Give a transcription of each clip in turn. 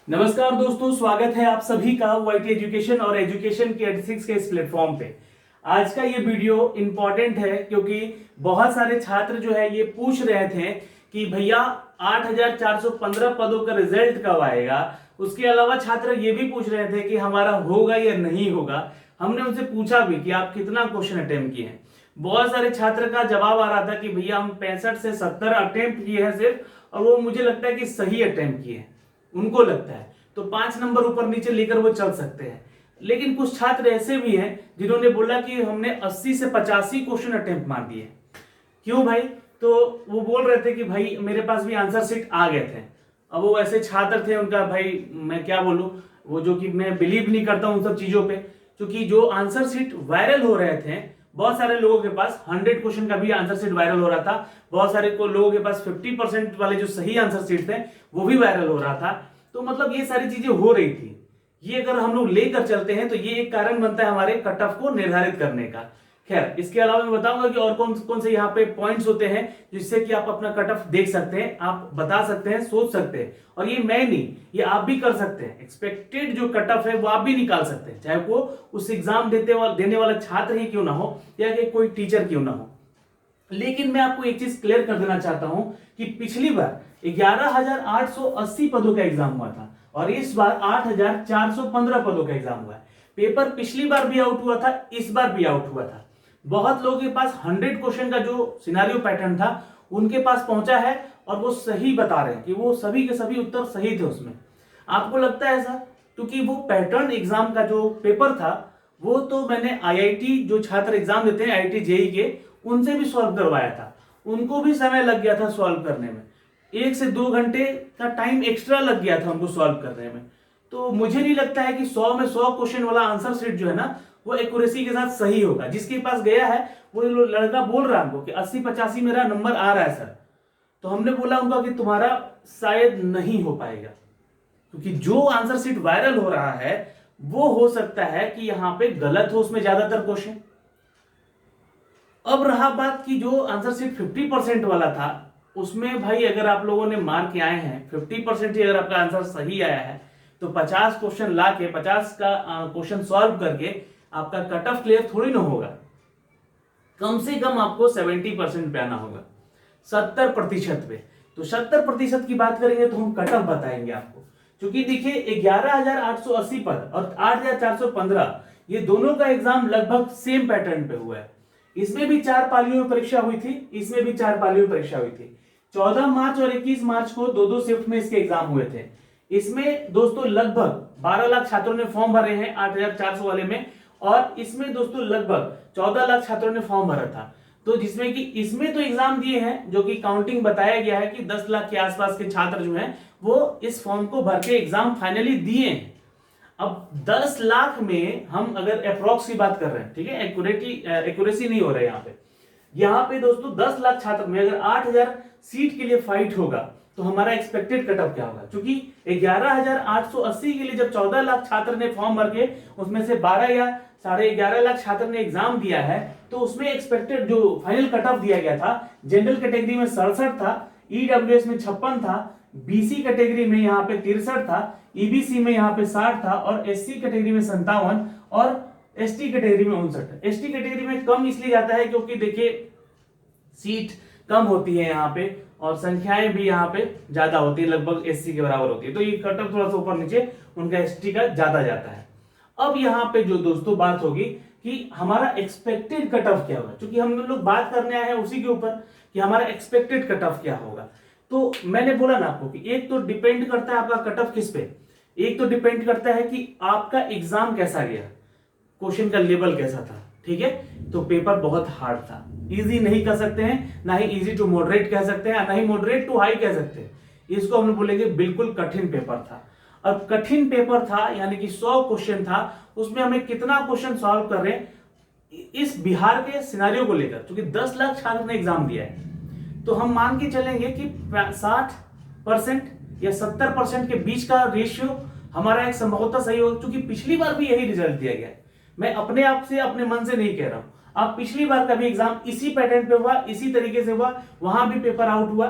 नमस्कार दोस्तों, स्वागत है आप सभी का वाईटी एजुकेशन और एजुकेशन के 86 के इस प्लेटफॉर्म पे। आज का ये वीडियो इंपॉर्टेंट है क्योंकि बहुत सारे छात्र जो है ये पूछ रहे थे कि भैया 8415 पदों का रिजल्ट कब आएगा। उसके अलावा छात्र ये भी पूछ रहे थे कि हमारा होगा या नहीं होगा। हमने उनसे पूछा भी कि आप कितना क्वेश्चन अटेम्प्ट किए हैं। बहुत सारे छात्र का जवाब आ रहा था कि भैया हम 65 से 70 अटेम्प्ट किए हैं सिर्फ, और वो मुझे लगता है कि सही अटेम्प्ट किए हैं, उनको लगता है तो 5 नंबर ऊपर नीचे लेकर वो चल सकते हैं। लेकिन कुछ छात्र ऐसे भी हैं जिन्होंने बोला कि हमने 80 से 85 क्वेश्चन अटेम्प्ट मार दिए। क्यों भाई? तो वो बोल रहे थे कि भाई मेरे पास भी आंसर शीट आ गए थे। अब वो ऐसे छात्र थे, उनका भाई मैं क्या बोलूं, वो जो कि मैं बिलीव नहीं करता उन सब चीजों पे, क्योंकि जो आंसर शीट वायरल हो रहे थे बहुत सारे लोगों के पास 100 क्वेश्चन का भी आंसर शीट वायरल हो रहा था। बहुत सारे लोगों के पास 50% वाले जो सही आंसर शीट थे वो भी वायरल हो रहा था। तो मतलब ये सारी चीजें हो रही थी। ये अगर हम लोग लेकर चलते हैं तो ये एक कारण बनता है हमारे कट ऑफ को निर्धारित करने का। खैर, इसके अलावा मैं बताऊंगा कि और कौन कौन से यहाँ पे पॉइंट्स होते हैं जिससे कि आप अपना कट ऑफ देख सकते हैं, आप बता सकते हैं, सोच सकते हैं। और ये मैं नहीं, ये आप भी कर सकते हैं। एक्सपेक्टेड जो कट ऑफ है वो आप भी निकाल सकते हैं, चाहे वो उस एग्जाम देने वाला छात्र ही क्यों ना हो या कि कोई टीचर क्यों ना हो। लेकिन मैं आपको एक चीज क्लियर कर देना चाहता हूं कि पिछली बार 11,880 पदों का एग्जाम हुआ था और इस बार 8,415 पदों का एग्जाम हुआ है। पेपर पिछली बार भी आउट हुआ था, इस बार भी आउट हुआ था। बहुत लोगों के पास 100 क्वेश्चन का जो सिनेरियो पैटर्न था उनके पास पहुंचा है और वो सही बता रहे हैं कि वो सभी के सभी उत्तर सही थे उसमें। आपको लगता है ऐसा? क्योंकि वो पैटर्न एग्जाम का जो पेपर था वो तो मैंने आईआईटी जो छात्र एग्जाम देते हैं आईआईटी जेई के, उनसे भी सॉल्व करवाया था। उनको भी समय लग गया था सॉल्व करने में, 1 से 2 घंटे का टाइम एक्स्ट्रा लग गया था उनको सॉल्व करने में। तो मुझे नहीं लगता है कि 100 में 100 क्वेश्चन वाला आंसर शीट जो है ना वो एक्यूरेसी के साथ सही होगा। जिसके पास गया है वो लड़का बोल रहा है हमको कि 80-85 मेरा नंबर आ रहा है सर। तो हमने बोला उनका कि तुम्हारा शायद नहीं हो पाएगा, क्योंकि जो आंसर शीट वायरल हो रहा है वो हो सकता है कि यहां पे गलत हो उसमें ज्यादातर क्वेश्चन। अब रहा बात कि जो आंसर शीट 50% वाला था उसमें भाई अगर आप लोगों ने मार्क के आए हैं 50% ही अगर आपका आंसर सही आया है तो 50 क्वेश्चन ला के 50 का क्वेश्चन सॉल्व करके आपका कट ऑफ क्लियर थोड़ी ना होगा। कम से कम आपको 70% पे आना होगा, 70% पे। तो 70% की बात करेंगे तो हम कट ऑफ बताएंगे आपको। क्योंकि देखिए 11,880 पद और 8,415 ये दोनों का एग्जाम लगभग सेम पैटर्न पे हुआ है। इसमें भी 4 पालियों में परीक्षा हुई थी, इसमें भी 4 पालियों में परीक्षा हुई थी। 14 मार्च और 21 मार्च को दो शिफ्ट में इसके एग्जाम हुए थे। इसमें दोस्तों लगभग 12 लाख छात्रों ने फॉर्म भरे हैं 8,400 वाले में, और इसमें दोस्तों लगभग 14 लाख छात्रों ने फॉर्म भरा था। तो जिसमें कि इसमें तो एग्जाम दिए हैं जो कि काउंटिंग बताया गया है कि 10 लाख के आसपास के छात्र जो हैं वो इस फॉर्म को भर के एग्जाम फाइनली दिए हैं। अब 10 लाख में हम अगर अप्रोक्स की बात कर रहे हैं, ठीक है, एक्यूरेसी नहीं हो रहा है यहाँ पे दोस्तों 10 लाख छात्र में अगर 8,000 सीट के लिए फाइट होगा तो हमारा एक्सपेक्टेड कट ऑफ क्या होगा? क्योंकि 11,880 के लिए जब 14 लाख छात्र ने फॉर्म भर के उसमें से 12 या 11.5 लाख छात्र ने एग्जाम दिया है, तो उसमें एक्सपेक्टेड जो फाइनल कट ऑफ दिया गया था, जनरल कैटेगरी में 67 था, ईडब्ल्यूएस में 56 था, बीसी कैटेगरी में यहाँ पे 63 था, ईबीसी में यहाँ पे 60 था, और एससी कैटेगरी में 57 और एसटी कैटेगरी में 59। एसटी कैटेगरी में कम इसलिए जाता है क्योंकि देखिए सीट कम होती है यहाँ पे और संख्याएं भी यहाँ पे ज्यादा होती है, लगभग एससी के बराबर होती है। तो ये कट ऑफ थोड़ा सा ऊपर नीचे उनका एसटी का ज्यादा जाता है। अब यहाँ पे जो दोस्तों बात होगी कि हमारा एक्सपेक्टेड कट ऑफ क्या होगा, क्योंकि हम लोग बात करने आए हैं उसी के ऊपर कि हमारा एक्सपेक्टेड कट ऑफ क्या होगा। तो मैंने बोला ना आपको कि एक तो डिपेंड करता है आपका कट ऑफ किस पे, एक तो डिपेंड करता है कि आपका एग्जाम कैसा गया, क्वेश्चन का लेवल कैसा था। ठीक है, तो पेपर बहुत हार्ड था, इजी नहीं कह सकते हैं, ना ही इजी टू मॉडरेट कह सकते हैं, ना ही मॉडरेट टू हाई कह सकते हैं। इसको हम बोलेंगे बिल्कुल कठिन पेपर था। अब कठिन पेपर था यानी कि 100 क्वेश्चन था, उसमें हमें कितना क्वेश्चन सॉल्व कर रहे हैं इस बिहार के सिनेरियो को लेकर, क्योंकि 10 लाख छात्र ने एग्जाम दिया है। तो हम मान के चलेंगे कि 60% या 70% के बीच का रेशियो हमारा एक संभवतः सही होगा, क्योंकि पिछली बार भी यही रिजल्ट दिया गया है। मैं अपने आप से अपने मन से नहीं कह रहा हूं, आप पिछली बार का भी एग्जाम इसी पैटर्न पे हुआ, इसी तरीके से हुआ, वहां भी पेपर आउट हुआ।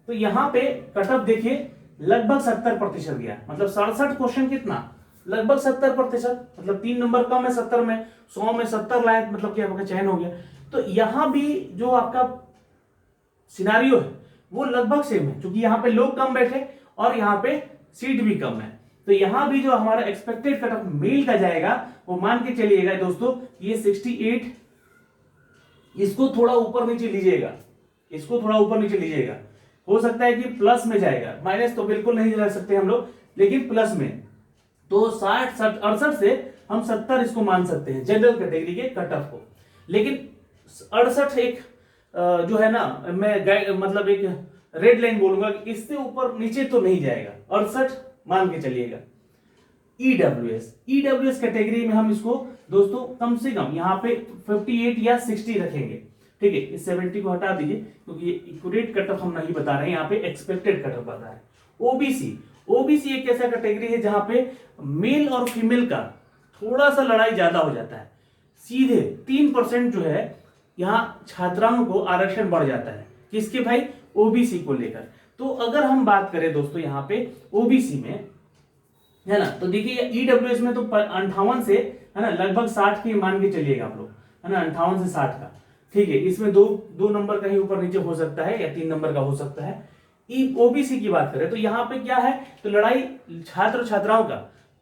तो यहां पे कट ऑफ देखिए लगभग 70% गया, मतलब 67 क्वेश्चन कितना, लगभग 70%, मतलब 3 नंबर कम है 70 में, 100 में 70 लाए, मतलब कि आपका चयन हो गया। तो यहां भी जो आपका सिनारियो है वो लगभग सेम है, क्योंकि यहाँ पे लोग कम बैठे और यहाँ पे सीट भी कम है। तो यहां भी जो हमारा एक्सपेक्टेड कट ऑफ मेल का जाएगा वो मान के चलिएगा दोस्तों, ये 68, इसको थोड़ा ऊपर नीचे लीजिएगा, इसको थोड़ा ऊपर नीचे लीजिएगा, हो सकता है कि प्लस में जाएगा, माइनस तो बिल्कुल नहीं रख सकते हम लोग, लेकिन प्लस में तो 60 68 से हम 70 इसको मान सकते हैं जनरल कैटेगरी के कट ऑफ को। लेकिन 68 एक जो है ना, मैं मतलब एक रेड लाइन बोलूंगा कि इससे ऊपर नीचे तो नहीं जाएगा, 68 मान के चलिएगा। ईडब्ल्यूएस कैटेगरी में हम इसको दोस्तों कम से कम यहाँ पे 58 या 60 रखेंगे, ठीक है। इस 70 को हटा दीजिए क्योंकि एक्यूरेट कट ऑफ हम नहीं बता रहे हैं, यहाँ पे एक्सपेक्टेड कट ऑफ बता रहे हैं। ओबीसी एक ऐसा कैटेगरी है जहां पे मेल और फीमेल का थोड़ा सा लड़ाई ज्यादा हो जाता है, सीधे 3% जो है यहां छात्राओं को आरक्षण बढ़ जाता है, किसके भाई, ओबीसी को लेकर। तो अगर हम बात करें दोस्तों यहाँ पे ओबीसी में, है ना, तो देखिए ईडब्ल्यूएस में तो 58 से, है ना, लगभग 60 की मान के चलिएगा आप लोग, है ना, 58 से 60 का, ठीक है। इसमें दो नंबर कहीं ऊपर नीचे हो सकता है या 3 नंबर का हो सकता है। ओबीसी की बात करें तो यहाँ पे क्या है, तो लड़ाई छात्र छात्राओं का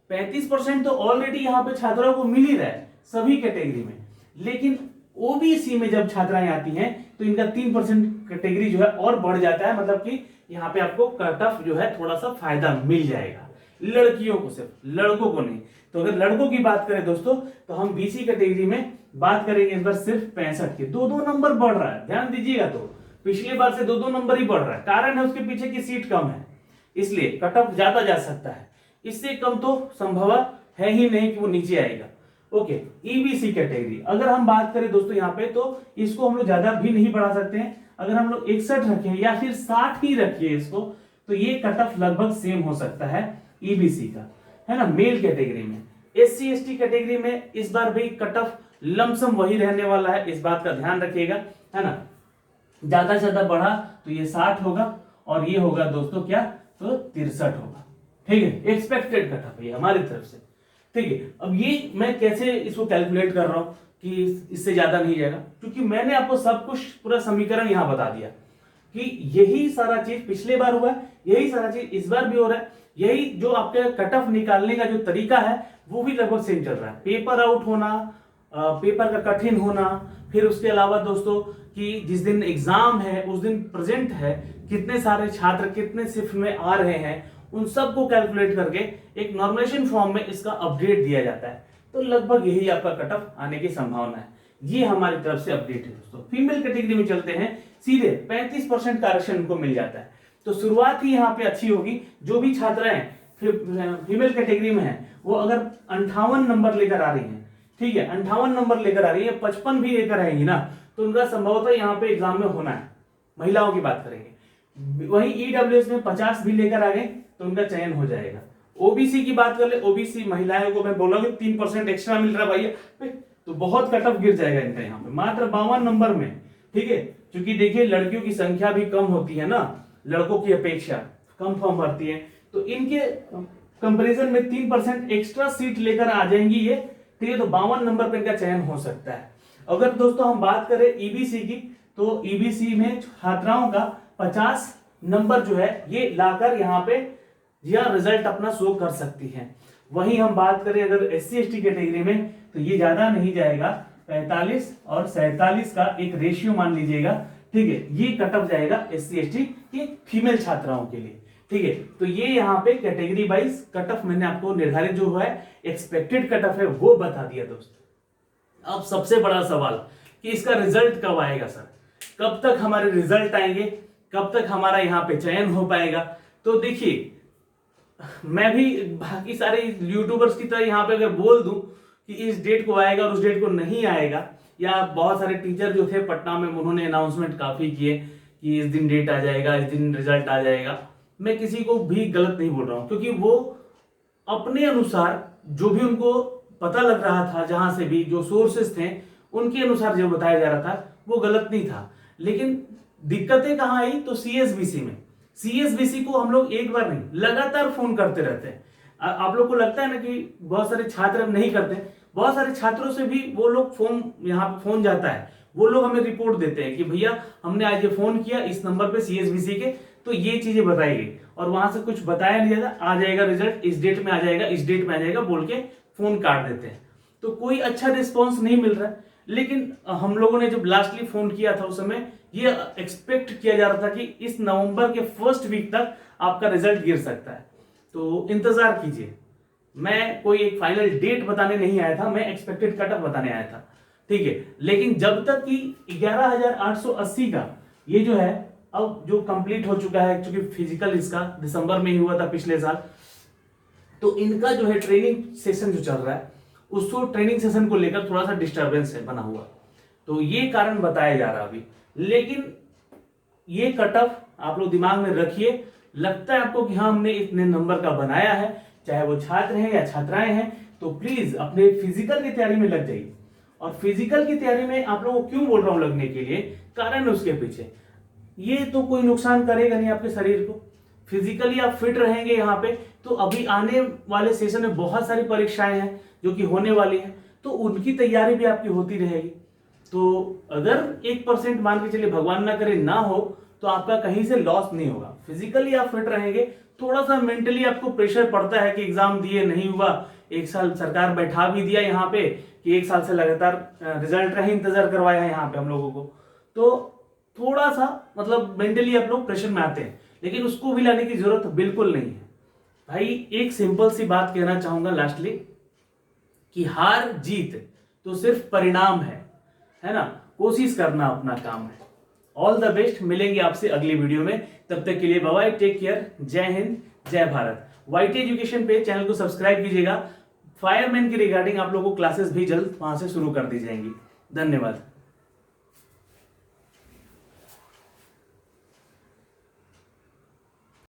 35% तो ऑलरेडी यहाँ पे छात्राओं को मिल ही रहा है सभी कैटेगरी में, लेकिन ओबीसी में जब छात्राएं आती हैं तो इनका 3% कैटेगरी जो है और बढ़ जाता है, मतलब कि यहाँ पे आपको कट ऑफ जो है थोड़ा सा फायदा मिल जाएगा, लड़कियों को, सिर्फ लड़कों को नहीं। तो अगर लड़कों की बात करें दोस्तों तो हम बीसी कैटेगरी में बात करेंगे इस बार सिर्फ 65 के, 2 नंबर बढ़ रहा है, ध्यान दीजिएगा। तो पिछली बार से 2 नंबर ही बढ़ रहा है, कारण है उसके पीछे की सीट कम है, इसलिए कट ऑफ ज्यादा जा सकता है, इससे कम तो संभव है ही नहीं कि वो नीचे आएगा। ओके, ईबीसी कैटेगरी अगर हम बात करें दोस्तों यहाँ पे, तो इसको हम लोग ज्यादा भी नहीं बढ़ा सकते हैं। अगर हम लोग 61 रखें या फिर 60 ही रखिए इसको, तो ये कट ऑफ लगभग सेम हो सकता है ईबीसी का, है ना, मेल कैटेगरी में। एससी एसटी कैटेगरी में इस बार भी कट ऑफ लमसम वही रहने वाला है, इस बात का ध्यान रखिएगा, है ना। ज्यादा से ज्यादा बढ़ा तो ये 60 होगा और ये होगा दोस्तों क्या, तो 63 होगा, ठीक है। एक्सपेक्टेड कट ऑफ ये हमारी तरफ से, ठीक है। अब ये मैं कैसे इसको कैलकुलेट कर रहा हूं कि इससे ज्यादा नहीं जाएगा, क्योंकि मैंने आपको सब कुछ पूरा समीकरण यहां बता दिया कि यही सारा चीज पिछले बार हुआ है, यही सारा चीज इस बार भी हो रहा है, यही जो आपके कट ऑफ निकालने का जो तरीका है वो भी लगभग सेम चल रहा है। पेपर आउट होना, पेपर का कठिन होना, फिर उसके अलावा दोस्तों कि जिस दिन एग्जाम है उस दिन प्रेजेंट है, कितने सारे छात्र कितने शिफ्ट में आ रहे हैं, उन सब को कैलकुलेट करके एक नॉर्मलाइजेशन फॉर्म में इसका अपडेट दिया जाता है। तो लगभग यही आपका कट ऑफ आने की संभावना है, ये हमारी तरफ से अपडेट है दोस्तों। फीमेल कैटेगरी में चलते हैं, सीधे 35% का आरक्षण उनको मिल जाता है। तो शुरुआत ही यहाँ पे अच्छी होगी, जो भी छात्राएं फीमेल कैटेगरी में है वो अगर 58 नंबर लेकर आ रही हैं, ठीक है, 58 नंबर लेकर आ रही है, 55 भी लेकर आएंगी ना, तो उनका संभवतः यहाँ पे एग्जाम में होना है। महिलाओं की बात करेंगे, वहीं ईडब्ल्यूएस में 50 भी लेकर आ गए तो उनका चयन हो जाएगा। ओबीसी की बात कर ले, ओबीसी महिलाओं को मैं बोला 3% एक्स्ट्रा मिल रहा है भाई, तो बहुत कट ऑफ गिर जाएगा इनका यहाँ पे, मात्र 52 नंबर में, ठीक है। क्योंकि देखिए लड़कियों की संख्या भी कम होती है ना, लड़कों की अपेक्षा कम फॉर्म भरती है, तो इनके कंपैरिजन में 3% एक्स्ट्रा सीट लेकर आ जाएंगी ये, ठीक है। तो 52 नंबर पर इनका चयन हो सकता है। अगर दोस्तों हम बात करें ईबीसी की, तो ईबीसी में छात्राओं का 50 नंबर जो है ये लाकर यहाँ पे यह रिजल्ट अपना शो कर सकती है। वहीं हम बात करें अगर एससी एसटी कैटेगरी में, तो ये ज्यादा नहीं जाएगा, 45 और 47 का एक रेशियो मान लीजिएगा, ठीक है। ये कट ऑफ जाएगा एससी एसटी की फीमेल छात्राओं के लिए, ठीक है। तो ये यहाँ पे कैटेगरी वाइज कट ऑफ मैंने आपको निर्धारित जो है एक्सपेक्टेड कट ऑफ है वो बता दिया दोस्तों। अब सबसे बड़ा सवाल कि इसका रिजल्ट कब आएगा सर, कब तक हमारे रिजल्ट आएंगे, कब तक हमारा यहाँ पे चयन हो पाएगा। तो देखिए मैं भी बाकी सारे यूट्यूबर्स की तरह यहाँ पे अगर बोल दूं कि इस डेट को आएगा और उस डेट को नहीं आएगा, या बहुत सारे टीचर जो थे पटना में उन्होंने अनाउंसमेंट काफी किए कि इस दिन डेट आ जाएगा, इस दिन रिजल्ट आ जाएगा, मैं किसी को भी गलत नहीं बोल रहा हूं, क्योंकि वो अपने अनुसार जो भी उनको पता लग रहा था, जहां से भी जो सोर्सेस थे उनके अनुसार जो बताया जा रहा था वो गलत नहीं था। लेकिन दिक्कतें कहाँ आई, तो सीएसबीसी में, CSBC को हम लोग एक बार नहीं लगातार फोन करते रहते हैं। आप लोग को लगता है ना कि बहुत सारे छात्र नहीं करते, बहुत सारे छात्रों से भी वो लोग फोन, यहाँ पे फोन जाता है, वो लोग हमें रिपोर्ट देते हैं कि भैया हमने आज ये फोन किया इस नंबर पे CSBC के, तो ये चीजें बताई गई और वहां से कुछ बताया नहीं जाता, आ जाएगा रिजल्ट इस डेट में आ जाएगा, इस डेट में आ जाएगा बोल के फोन काट देते हैं। तो कोई अच्छा रिस्पॉन्स नहीं मिल रहा है। लेकिन हम लोगों ने जब लास्टली फोन किया था उस समय ये एक्सपेक्ट किया जा रहा था कि इस नवंबर के फर्स्ट वीक तक आपका रिजल्ट गिर सकता है, तो इंतजार कीजिए। मैं कोई एक फाइनल डेट बताने नहीं आया था, मैं एक्सपेक्टेड कट ऑफ बताने आया था, ठीक है। लेकिन जब तक कि 11,880 का ये जो है अब जो कंप्लीट हो चुका है, क्योंकि फिजिकल इसका दिसंबर में ही हुआ था पिछले साल, तो इनका जो है ट्रेनिंग सेशन जो चल रहा है उसको ट्रेनिंग सेशन को लेकर थोड़ा सा डिस्टर्बेंस है बना हुआ, तो ये कारण बताया जा रहा है अभी। लेकिन ये कट ऑफ आप लोग दिमाग में रखिए, लगता है आपको कि हाँ हमने इतने नंबर का बनाया है, चाहे वो छात्र हैं या छात्राएं हैं, तो प्लीज अपने फिजिकल की तैयारी में लग जाइए। और फिजिकल की तैयारी में आप लोगों को क्यों बोल रहा हूं लगने के लिए, कारण उसके पीछे, ये तो कोई नुकसान करेगा नहीं आपके शरीर को, फिजिकली आप फिट रहेंगे यहाँ पे। तो अभी आने वाले सेशन में बहुत सारी परीक्षाएं हैं जो कि होने वाली हैं, तो उनकी तैयारी भी आपकी होती रहेगी। तो अगर 1% मान के चलिए भगवान ना करे ना हो, तो आपका कहीं से लॉस नहीं होगा। फिजिकली आप फिट रहेंगे, थोड़ा सा मेंटली आपको प्रेशर पड़ता है कि एग्जाम दिए नहीं हुआ, एक साल सरकार बैठा भी दिया यहाँ पे कि एक साल से लगातार रिजल्ट रहे इंतजार करवाया है यहाँ पे हम लोगों को, तो थोड़ा सा मतलब मेंटली आप लोग प्रेशर में आते हैं, लेकिन उसको भी लाने की जरूरत बिल्कुल नहीं है भाई। एक सिंपल सी बात कहना चाहूंगा लास्टली कि हार जीत तो सिर्फ परिणाम है ना, कोशिश करना अपना काम है। ऑल द बेस्ट, मिलेंगे आपसे अगली वीडियो में, तब तक के लिए बाय बाय, टेक केयर, जय हिंद जय भारत। YT एजुकेशन पे चैनल को सब्सक्राइब कीजिएगा। फायरमैन की रिगार्डिंग आप लोगों को क्लासेस भी जल्द वहां से शुरू कर दी जाएंगी। धन्यवाद।